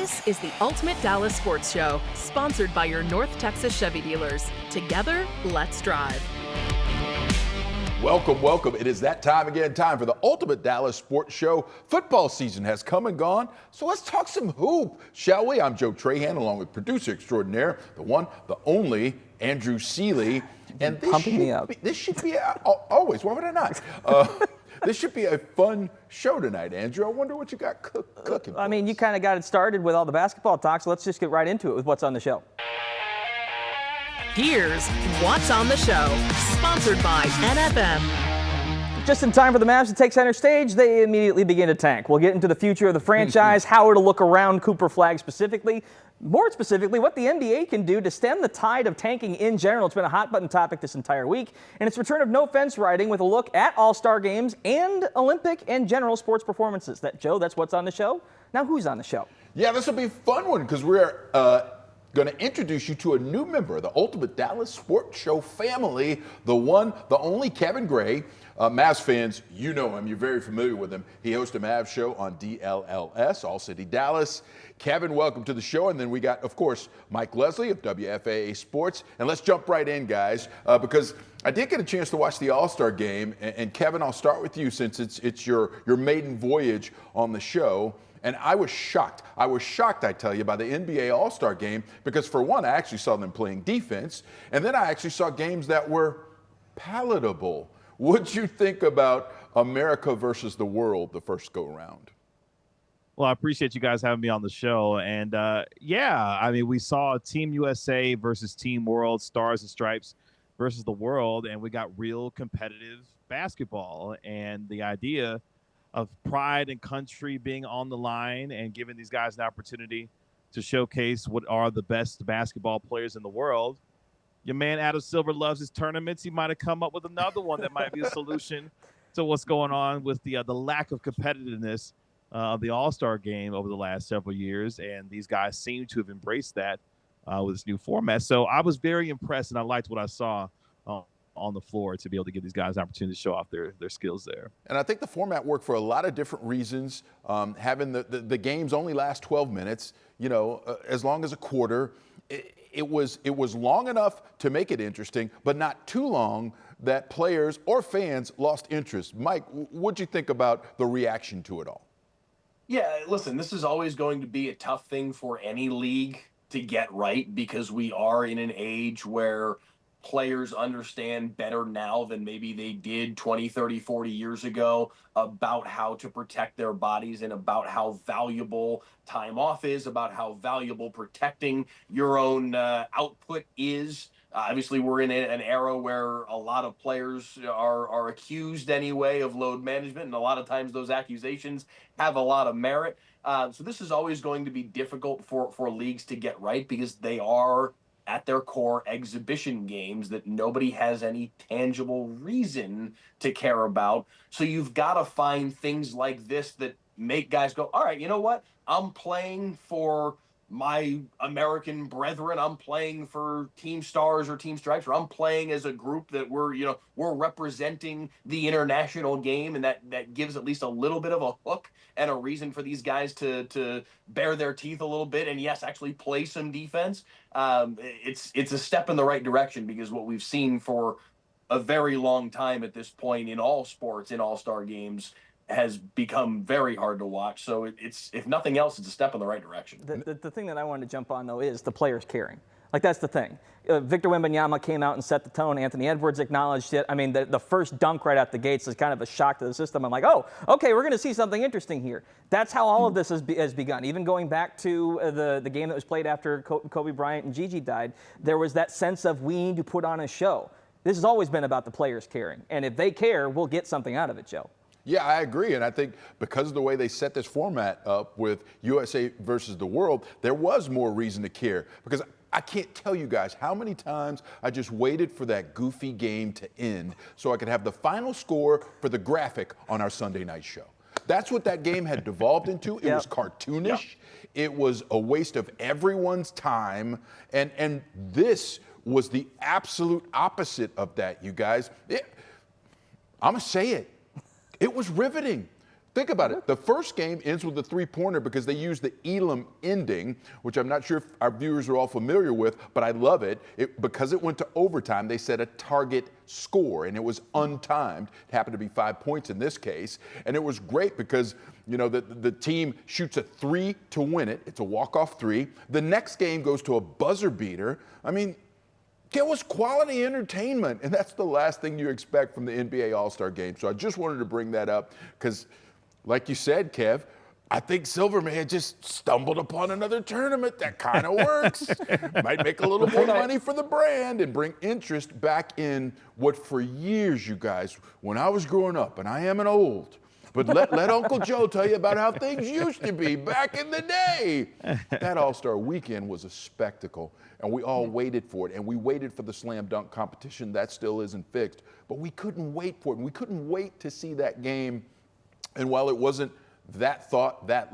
This is the Ultimate Dallas Sports Show, sponsored by your North Texas Chevy dealers. Together, let's drive. Welcome, welcome. It is that time again, time for the Ultimate Dallas Sports Show. Football season has come and gone, so let's talk some hoop, shall we? I'm Joe Trahan, along with producer extraordinaire, the one, the only, Andrew Cely. And this should be always, why would I not? This should be a fun show tonight, Andrew. I wonder what you got cooking. I mean, you kind of got it started with all the basketball talk, so let's just get right into it with what's on the show. Here's What's on the Show, sponsored by NFM. Just in time for the Mavs to take center stage, they immediately begin to tank. We'll get into the future of the franchise, how it'll look around Cooper Flag specifically, more specifically, what the NBA can do to stem the tide of tanking in general. It's been a hot-button topic this entire week, and it's return of no fence riding with a look at All-Star games and Olympic and general sports performances. That's what's on the show. Now, who's on the show? Yeah, this will be a fun one because we're going to introduce you to a new member of the Ultimate Dallas Sports Show family, the one, the only Kevin Gray. Mavs fans, you know him. You're very familiar with him. He hosts a Mavs show on DLLS, All City Dallas. Kevin, welcome to the show. And then we got, of course, Mike Leslie of WFAA Sports. And let's jump right in, guys, because I did get a chance to watch the All-Star game. And Kevin, I'll start with you since it's your maiden voyage on the show. And I was shocked. I tell you, by the NBA All-Star game because, for one, I actually saw them playing defense. And then I actually saw games that were palatable. What'd you think about America versus the world the first go-around? Well, I appreciate you guys having me on the show. And, I mean, we saw Team USA versus Team World, Stars and Stripes versus the world, and we got real competitive basketball. And the idea of pride and country being on the line and giving these guys an opportunity to showcase what are the best basketball players in the world. Your man Adam Silver loves his tournaments. He might have come up with another one that might be a solution to what's going on with the lack of competitiveness of the All-Star game over the last several years. And these guys seem to have embraced that with this new format. So I was very impressed, and I liked what I saw on the floor to be able to give these guys an opportunity to show off their skills there. And I think the format worked for a lot of different reasons. Having the games only last 12 minutes, as long as a quarter. It was long enough to make it interesting, but not too long that players or fans lost interest. Mike, what'd you think about the reaction to it all? Yeah, listen, this is always going to be a tough thing for any league to get right because we are in an age where players understand better now than maybe they did 20, 30, 40 years ago about how to protect their bodies and about how valuable time off is, about how valuable protecting your own output is. Obviously, we're in an era where a lot of players are accused anyway of load management, and a lot of times those accusations have a lot of merit. So this is always going to be difficult for leagues to get right because they are at their core exhibition games that nobody has any tangible reason to care about. So you've got to find things like this that make guys go, all right, you know what? I'm playing for my American brethren. I'm playing for Team Stars or Team Stripes, or I'm playing as a group that we're representing the international game, and that gives at least a little bit of a hook and a reason for these guys to bare their teeth a little bit and yes, actually play some defense. It's a step in the right direction because what we've seen for a very long time at this point in all sports, in all-star games, has become very hard to watch. So it's, if nothing else, it's a step in the right direction. The thing that I wanted to jump on, though, is the players caring. Like, that's the thing. Victor Wembanyama came out and set the tone. Anthony Edwards acknowledged it. I mean, the first dunk right out the gates is kind of a shock to the system. I'm like, oh, okay, we're going to see something interesting here. That's how all of this has begun. Even going back to the game that was played after Kobe Bryant and Gigi died, there was that sense of we need to put on a show. This has always been about the players caring. And if they care, we'll get something out of it, Joe. Yeah, I agree. And I think because of the way they set this format up with USA versus the world, there was more reason to care. Because I can't tell you guys how many times I just waited for that goofy game to end so I could have the final score for the graphic on our Sunday night show. That's what that game had devolved into. It was cartoonish. Yep. It was a waste of everyone's time. And this was the absolute opposite of that, you guys. I'm going to say it. It was riveting. Think about it. The first game ends with a three-pointer because they used the Elam ending, which I'm not sure if our viewers are all familiar with, but I love it. Because it went to overtime, they set a target score, and it was untimed. It happened to be 5 points in this case. And it was great because, the team shoots a three to win it. It's a walk-off three. The next game goes to a buzzer beater. I mean, it was quality entertainment, and that's the last thing you expect from the NBA All-Star Game. So I just wanted to bring that up because, like you said, Kev, I think Silver may have just stumbled upon another tournament that kind of works. Might make a little more money for the brand and bring interest back in what for years, you guys, when I was growing up, and I am an old, but let Uncle Joe tell you about how things used to be back in the day. That All-Star Weekend was a spectacle, and we all waited for it, and we waited for the slam dunk competition. That still isn't fixed, but we couldn't wait for it, and we couldn't wait to see that game. And while it wasn't that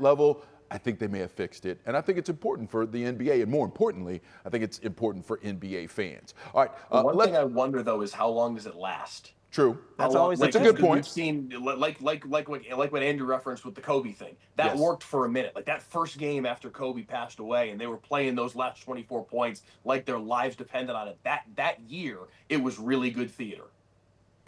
level, I think they may have fixed it. And I think it's important for the NBA. And more importantly, I think it's important for NBA fans. All right. One thing I wonder, though, is how long does it last? True. That's always a good point. We've seen, like what Andrew referenced with the Kobe thing. That worked for a minute. Like that first game after Kobe passed away and they were playing those last 24 points like their lives depended on it. That year, it was really good theater.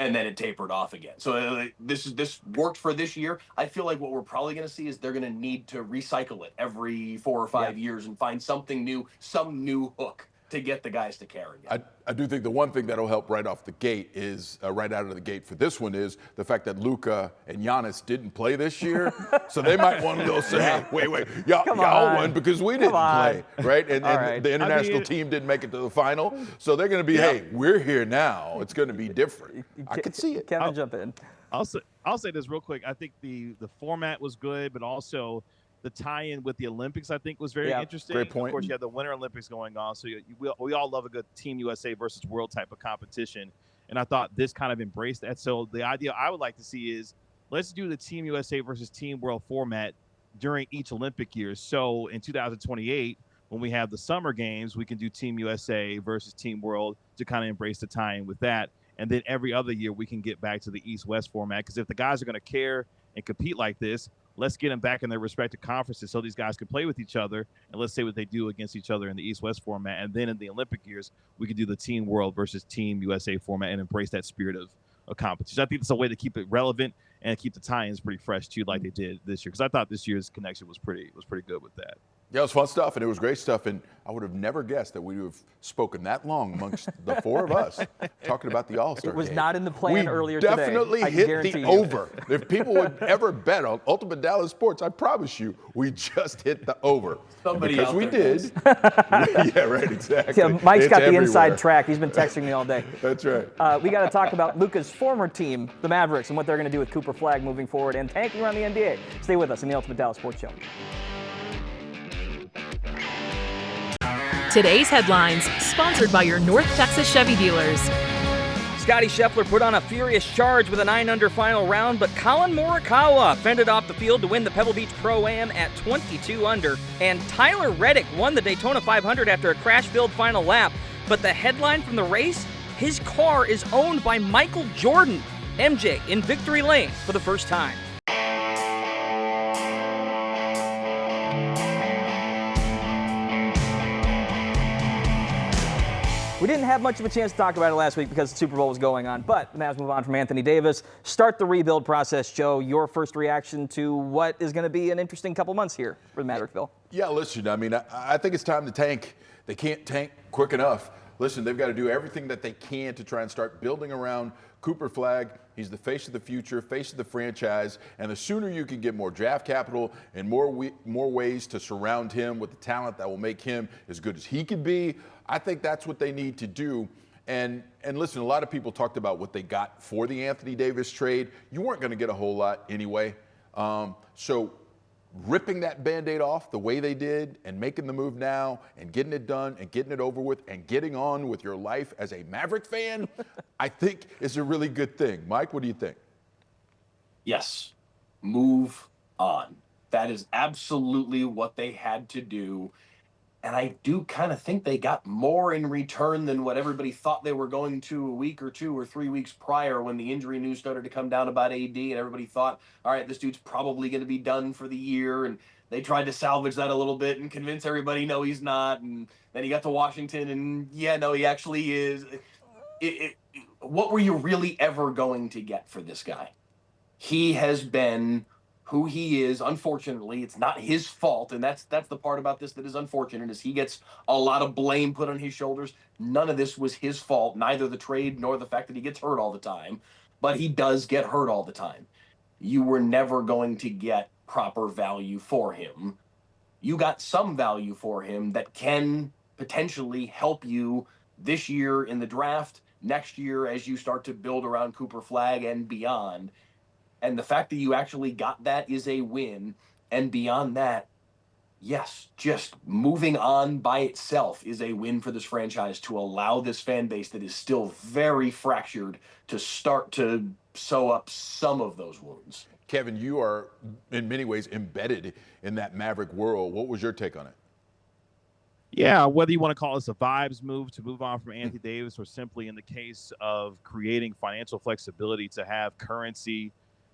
And then it tapered off again. So this worked for this year. I feel like what we're probably going to see is they're going to need to recycle it every 4 or 5 years and find something new, some new hook to get the guys to carry it. I do think the one thing that'll help right off the gate is, right out of the gate for this one, is the fact that Luka and Giannis didn't play this year. So they might want to go say, hey, wait, y'all won because we didn't play, right? And the international team didn't make it to the final. So they're going to be, hey, we're here now. It's going to be different. I could see it. Kevin, jump in. I'll say this real quick. I think the format was good, but also the tie-in with the Olympics, I think, was very interesting. Great point. Of course, you have the Winter Olympics going on, so we all love a good Team USA versus World type of competition, and I thought this kind of embraced that. So the idea I would like to see is let's do the Team USA versus Team World format during each Olympic year. So in 2028, when we have the Summer Games, we can do Team USA versus Team World to kind of embrace the tie-in with that. And then every other year, we can get back to the East-West format, because if the guys are going to care and compete like this, let's get them back in their respective conferences so these guys can play with each other, and let's see what they do against each other in the East-West format. And then in the Olympic years, we can do the Team World versus Team USA format and embrace that spirit of competition. I think it's a way to keep it relevant and keep the tie-ins pretty fresh too, like they did this year, because I thought this year's connection was pretty good with that. Yeah, it was fun stuff, and it was great stuff, and I would have never guessed that we would have spoken that long amongst the four of us talking about the All-Star It was game. not in the plan earlier today. We definitely hit the over. If people would ever bet on Ultimate Dallas Sports, I promise you, we just hit the over. Because we did. Yeah, right, exactly. Yeah, Mike's got the everywhere. inside track. He's been texting me all day. That's right. We got to talk about Luka's former team, the Mavericks, and what they're going to do with Cooper Flagg moving forward and tanking around the NBA. Stay with us in the Ultimate Dallas Sports Show. Today's headlines, sponsored by your North Texas Chevy dealers. Scottie Scheffler put on a furious charge with a 9-under final round, but Colin Morikawa fended off the field to win the Pebble Beach Pro-Am at 22 under. And Tyler Reddick won the Daytona 500 after a crash-filled final lap. But the headline from the race, his car is owned by Michael Jordan. MJ in victory lane for the first time. We didn't have much of a chance to talk about it last week because the Super Bowl was going on, but the Mavs move on from Anthony Davis. Start the rebuild process, Joe. Your first reaction to what is going to be an interesting couple months here for the Maverickville? Yeah, listen, I mean, I think it's time to tank. They can't tank quick enough. Listen, they've got to do everything that they can to try and start building around Cooper Flagg. He's the face of the future, face of the franchise, and the sooner you can get more draft capital and more ways to surround him with the talent that will make him as good as he could be, I think that's what they need to do. And listen, a lot of people talked about what they got for the Anthony Davis trade. You weren't going to get a whole lot anyway. So ripping that Band-Aid off the way they did and making the move now and getting it done and getting it over with and getting on with your life as a Maverick fan, I think is a really good thing. Mike, what do you think? Yes, move on. That is absolutely what they had to do. And I do kind of think they got more in return than what everybody thought they were going to a week or 2 or 3 weeks prior, when the injury news started to come down about AD, and everybody thought, all right, this dude's probably going to be done for the year. And they tried to salvage that a little bit and convince everybody, no, he's not. And then he got to Washington, and yeah, no, he actually is. What were you really ever going to get for this guy? He has been who he is. Unfortunately, it's not his fault, and that's the part about this that is unfortunate, is he gets a lot of blame put on his shoulders. None of this was his fault, neither the trade nor the fact that he gets hurt all the time, but he does get hurt all the time. You were never going to get proper value for him. You got some value for him that can potentially help you this year in the draft, next year as you start to build around Cooper Flag and beyond. And the fact that you actually got that is a win. And beyond that, yes, just moving on by itself is a win for this franchise, to allow this fan base that is still very fractured to start to sew up some of those wounds. Kevin, you are in many ways embedded in that Maverick world. What was your take on it? Yeah, whether you want to call this a vibes move to move on from Anthony Davis, or simply in the case of creating financial flexibility to have currency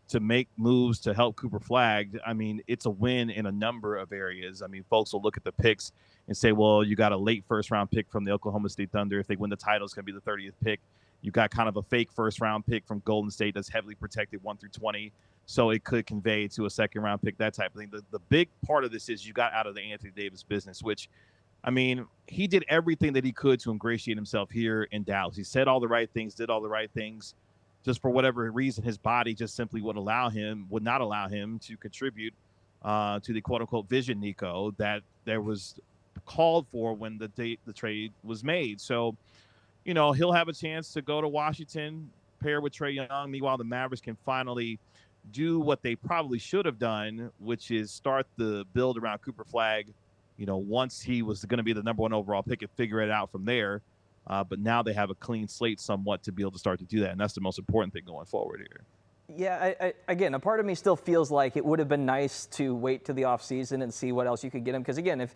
to make moves to help Cooper Flag, I mean, it's a win in a number of areas. I mean, folks will look at the picks and say, well, you got a late first-round pick from the Oklahoma State Thunder. If they win the title, it's going to be the 30th pick. You got kind of a fake first-round pick from Golden State that's heavily protected 1 through 20, so it could convey to a second-round pick, that type of thing. The big part of this is you got out of the Anthony Davis business, which, I mean, he did everything that he could to ingratiate himself here in Dallas. He said all the right things, did all the right things. Just for whatever reason, his body just simply would not allow him to contribute to the quote-unquote vision, Nico, that there was called for when the trade was made. So, you know, he'll have a chance to go to Washington, pair with Trae Young. Meanwhile, the Mavericks can finally do what they probably should have done, which is start the build around Cooper Flag, you know, once he was going to be the number 1 overall pick, and figure it out from there. But now they have a clean slate somewhat to be able to start to do that. And that's the most important thing going forward here. Yeah, again, a part of me still feels like it would have been nice to wait to the offseason and see what else you could get him. Because, again, if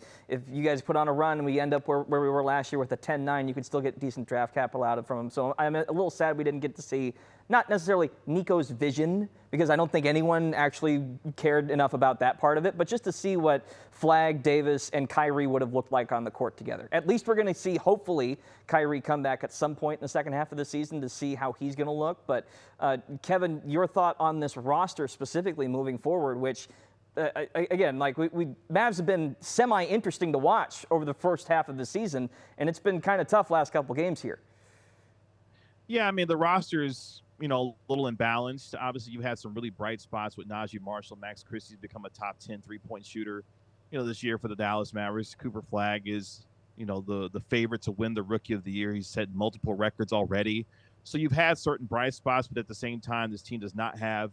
you guys put on a run and we end up where we were last year with a 10-9, you could still get decent draft capital out of from him. So I'm a little sad we didn't get to see, not necessarily Nico's vision, because I don't think anyone actually cared enough about that part of it, but just to see what Flag, Davis, and Kyrie would have looked like on the court together. At least we're going to see, hopefully, Kyrie come back at some point in the second half of the season to see how he's going to look. But, Kevin, your thought on this roster specifically moving forward, which, again, like Mavs have been semi-interesting to watch over the first half of the season, and it's been kind of tough last couple games here. Yeah, I mean, the roster is, you know, a little imbalanced. Obviously, you had some really bright spots with Najee Marshall. Max Christie's become a top 10 three-point shooter, you know, this year for the Dallas Mavericks. Cooper Flag is, you know, the favorite to win the Rookie of the Year. He's set multiple records already. So you've had certain bright spots, but at the same time, this team does not have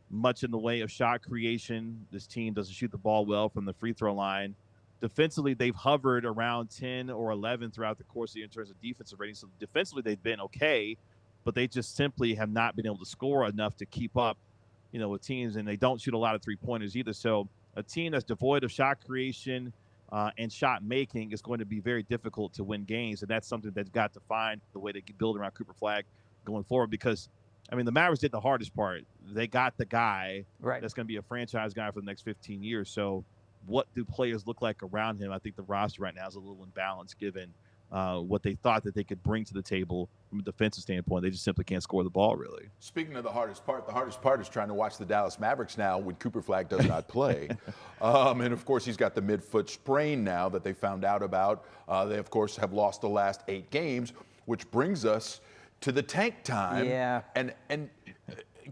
much in the way of shot creation. This team doesn't shoot the ball well from the free throw line. Defensively, they've hovered around 10 or 11 throughout the course of the year in terms of defensive rating. So defensively, they've been okay, but they just simply have not been able to score enough to keep up, you know, with teams, and they don't shoot a lot of three-pointers either. So a team that's devoid of shot creation and shot making is going to be very difficult to win games, and that's something they've got to find the way to build around Cooper Flag going forward. Because, I mean, the Mavericks did the hardest part. They got the guy that's going to be a franchise guy for the next 15 years. So what do players look like around him? I think the roster right now is a little imbalanced given what they thought that they could bring to the table from a defensive standpoint. They just simply can't score the ball, really. Speaking of the hardest part is trying to watch the Dallas Mavericks now when Cooper Flag does not play. And, of course, he's got the midfoot sprain now that they found out about. They, of course, have lost the last 8 games, which brings us to the tank time. Yeah. And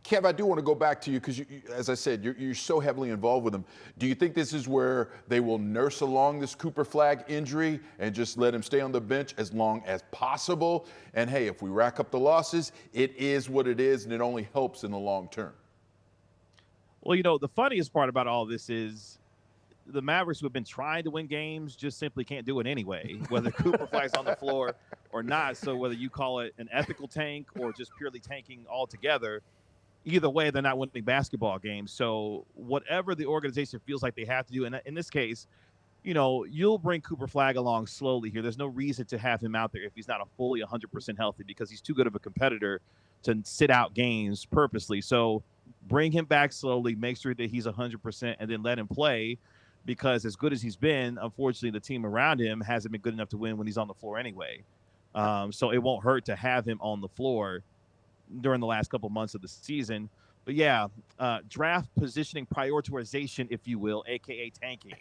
Kev, I do want to go back to you because, as I said, you're so heavily involved with them. Do you think this is where they will nurse along this Cooper Flag injury and just let him stay on the bench as long as possible? And, hey, if we rack up the losses, it is what it is, and it only helps in the long term. Well, you know, the funniest part about all this is the Mavericks, who have been trying to win games, just simply can't do it anyway, whether Cooper Flag's on the floor or not. So whether you call it an ethical tank or just purely tanking altogether, either way, they're not winning basketball games. So whatever the organization feels like they have to do, and in this case, you'll bring Cooper Flag along slowly here. There's no reason to have him out there if he's not a fully 100% healthy, because he's too good of a competitor to sit out games purposely. So bring him back slowly, make sure that he's 100%, and then let him play, because as good as he's been, unfortunately, the team around him hasn't been good enough to win when he's on the floor anyway. So it won't hurt to have him on the floor during the last couple months of the season. But yeah, draft positioning prioritization, if you will, aka tanking,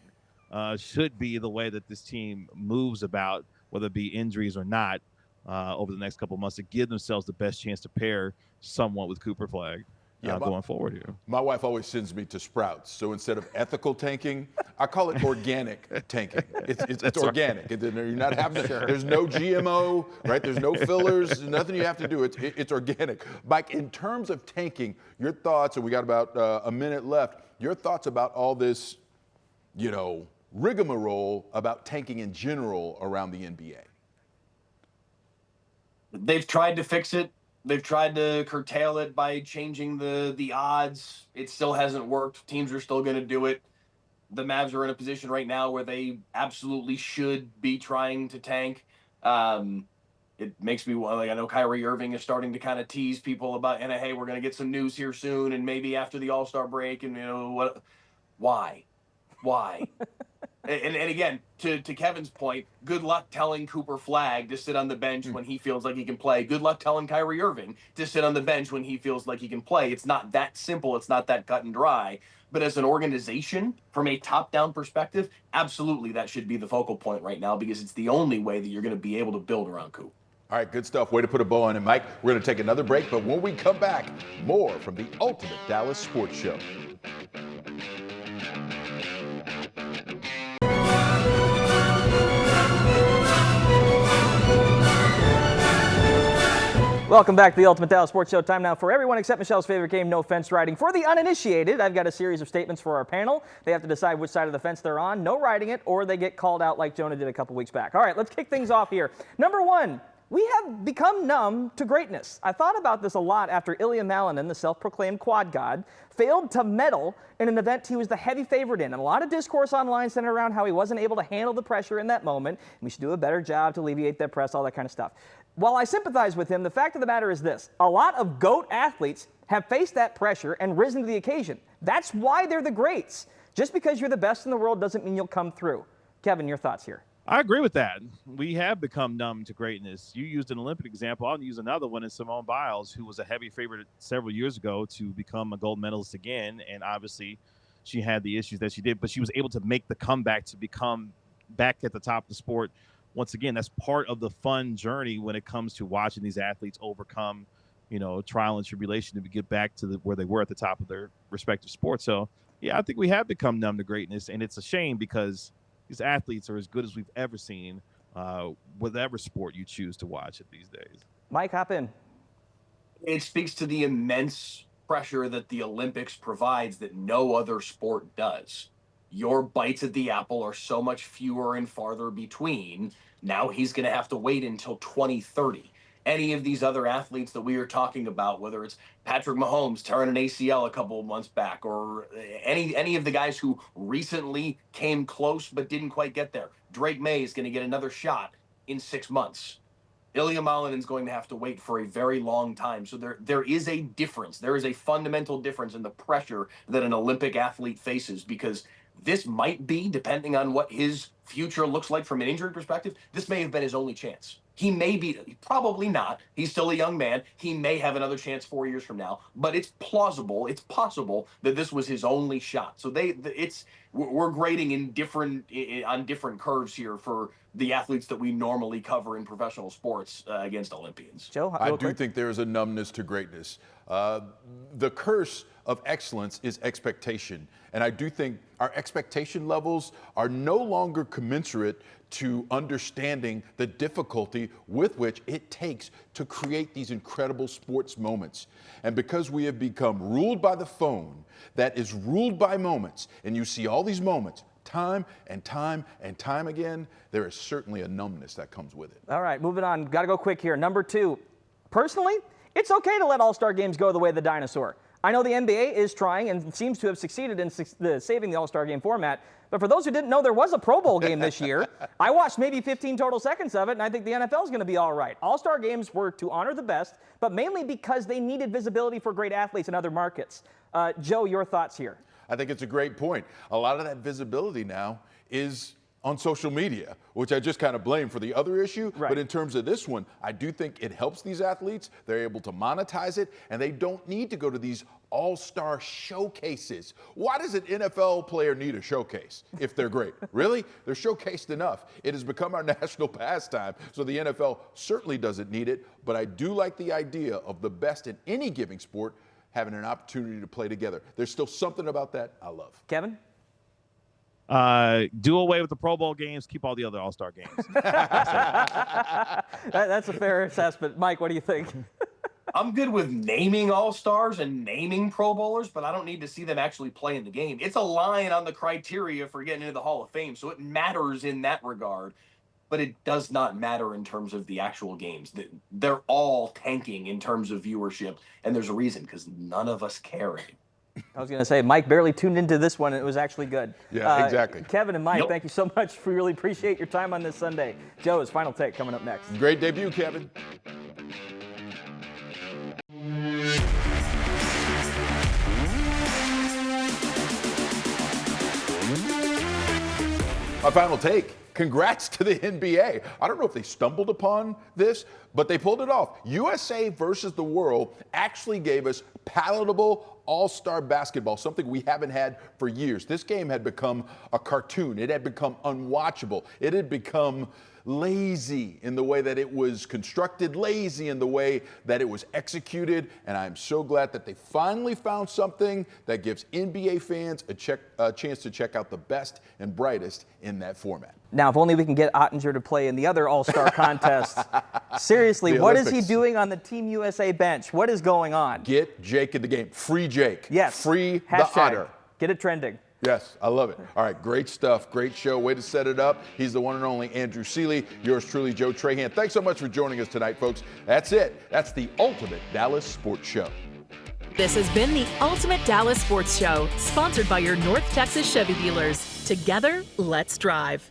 should be the way that this team moves about, whether it be injuries or not, over the next couple months, to give themselves the best chance to pair someone with Cooper Flag going forward here. My wife always sends me to Sprouts, so instead of ethical tanking, I call it organic tanking. It's organic. Right. You're not having there's no GMO, right? There's no fillers, there's nothing you have to do. It's organic. Mike, in terms of tanking, your thoughts, and we got about a minute left, your thoughts about all this, rigmarole about tanking in general around the NBA? They've tried to fix it. They've tried to curtail it by changing the odds. It still hasn't worked. Teams are still going to do it. The Mavs are in a position right now where they absolutely should be trying to tank. It makes me like, I know Kyrie Irving is starting to kind of tease people about, hey, we're going to get some news here soon, and maybe after the All-Star break, and what? Why? And again, to Kevin's point, good luck telling Cooper Flag to sit on the bench when he feels like he can play. Good luck telling Kyrie Irving to sit on the bench when he feels like he can play. It's not that simple. It's not that cut and dry. But as an organization, from a top-down perspective, absolutely that should be the focal point right now, because it's the only way that you're going to be able to build around Coop. All right, good stuff. Way to put a bow on it, Mike. We're going to take another break, but when we come back, more from the Ultimate Dallas Sports Show. Welcome back to the Ultimate Dallas Sports Show. Time now for everyone except Michelle's favorite game, no fence riding. For the uninitiated, I've got a series of statements for our panel. They have to decide which side of the fence they're on, no riding it, or they get called out like Jonah did a couple weeks back. All right, let's kick things off here. Number one, we have become numb to greatness. I thought about this a lot after Ilya Malinin, the self-proclaimed quad god, failed to medal in an event he was the heavy favorite in. And a lot of discourse online centered around how he wasn't able to handle the pressure in that moment. We should do a better job to alleviate that press, all that kind of stuff. While I sympathize with him, the fact of the matter is this. A lot of GOAT athletes have faced that pressure and risen to the occasion. That's why they're the greats. Just because you're the best in the world doesn't mean you'll come through. Kevin, your thoughts here? I agree with that. We have become numb to greatness. You used an Olympic example. I'll use another one in Simone Biles, who was a heavy favorite several years ago to become a gold medalist again. And obviously she had the issues that she did, but she was able to make the comeback to become back at the top of the sport. Once again, that's part of the fun journey when it comes to watching these athletes overcome, trial and tribulation to get back to where they were at the top of their respective sports. So, yeah, I think we have become numb to greatness, and it's a shame because these athletes are as good as we've ever seen, whatever sport you choose to watch it these days. Mike, hop in. It speaks to the immense pressure that the Olympics provides that no other sport does. Your bites at the apple are so much fewer and farther between. Now he's going to have to wait until 2030. Any of these other athletes that we are talking about, whether it's Patrick Mahomes tearing an ACL a couple of months back, or any of the guys who recently came close but didn't quite get there. Drake May is going to get another shot in 6 months. Ilya Malinen's going to have to wait for a very long time. So there is a difference. There is a fundamental difference in the pressure that an Olympic athlete faces, because this might be, depending on what his future looks like from an injury perspective, this may have been his only chance. He may be, probably not. He's still a young man. He may have another chance 4 years from now, but it's plausible, it's possible that this was his only shot. So we're grading on different curves here for the athletes that we normally cover in professional sports against Olympians. Joe, I do think there is a numbness to greatness. The curse of excellence is expectation. And I do think our expectation levels are no longer commensurate to understanding the difficulty with which it takes to create these incredible sports moments. And because we have become ruled by the phone that is ruled by moments, and you see all these moments time and time and time again, there is certainly a numbness that comes with it. All right, moving on. Got to go quick here. Number two, personally, it's okay to let all-star games go the way of the dinosaur. I know the NBA is trying and seems to have succeeded in saving the All-Star game format. But for those who didn't know there was a Pro Bowl game this year, I watched maybe 15 total seconds of it, and I think the NFL is going to be all right. All-Star games were to honor the best, but mainly because they needed visibility for great athletes in other markets. Joe, your thoughts here? I think it's a great point. A lot of that visibility now is on social media, which I just kind of blame for the other issue. Right. But in terms of this one, I do think it helps these athletes. They're able to monetize it, and they don't need to go to these all-star showcases. Why does an NFL player need a showcase if they're great? Really? They're showcased enough. It has become our national pastime, so the NFL certainly doesn't need it. But I do like the idea of the best in any given sport having an opportunity to play together. There's still something about that I love. Kevin? Do away with the Pro Bowl games, keep all the other All-Star games. That's a fair assessment. Mike, what do you think? I'm good with naming All-Stars and naming Pro Bowlers, but I don't need to see them actually play in the game. It's a line on the criteria for getting into the Hall of Fame, so it matters in that regard. But it does not matter in terms of the actual games. They're all tanking in terms of viewership, and there's a reason, because none of us care. I was going to say, Mike barely tuned into this one, and it was actually good. Yeah, exactly. Kevin and Mike, thank you so much. We really appreciate your time on this Sunday. Joe's final take coming up next. Great debut, Kevin. My final take. Congrats to the NBA. I don't know if they stumbled upon this, but they pulled it off. USA versus the world actually gave us palatable all-star basketball, something we haven't had for years. This game had become a cartoon. It had become unwatchable. It had become lazy in the way that it was constructed, lazy in the way that it was executed, and I'm so glad that they finally found something that gives NBA fans a chance to check out the best and brightest in that format. Now, if only we can get Ottinger to play in the other All-Star contest. Seriously, what is he doing on the Team USA bench? What is going on? Get Jake in the game. Free Jake. Yes. Free Hashtag. the Otter. Get it trending. Yes, I love it. All right, great stuff. Great show. Way to set it up. He's the one and only Andrew Cely. Yours truly, Joe Trahan. Thanks so much for joining us tonight, folks. That's it. That's the Ultimate Dallas Sports Show. This has been the Ultimate Dallas Sports Show, sponsored by your North Texas Chevy dealers. Together, let's drive.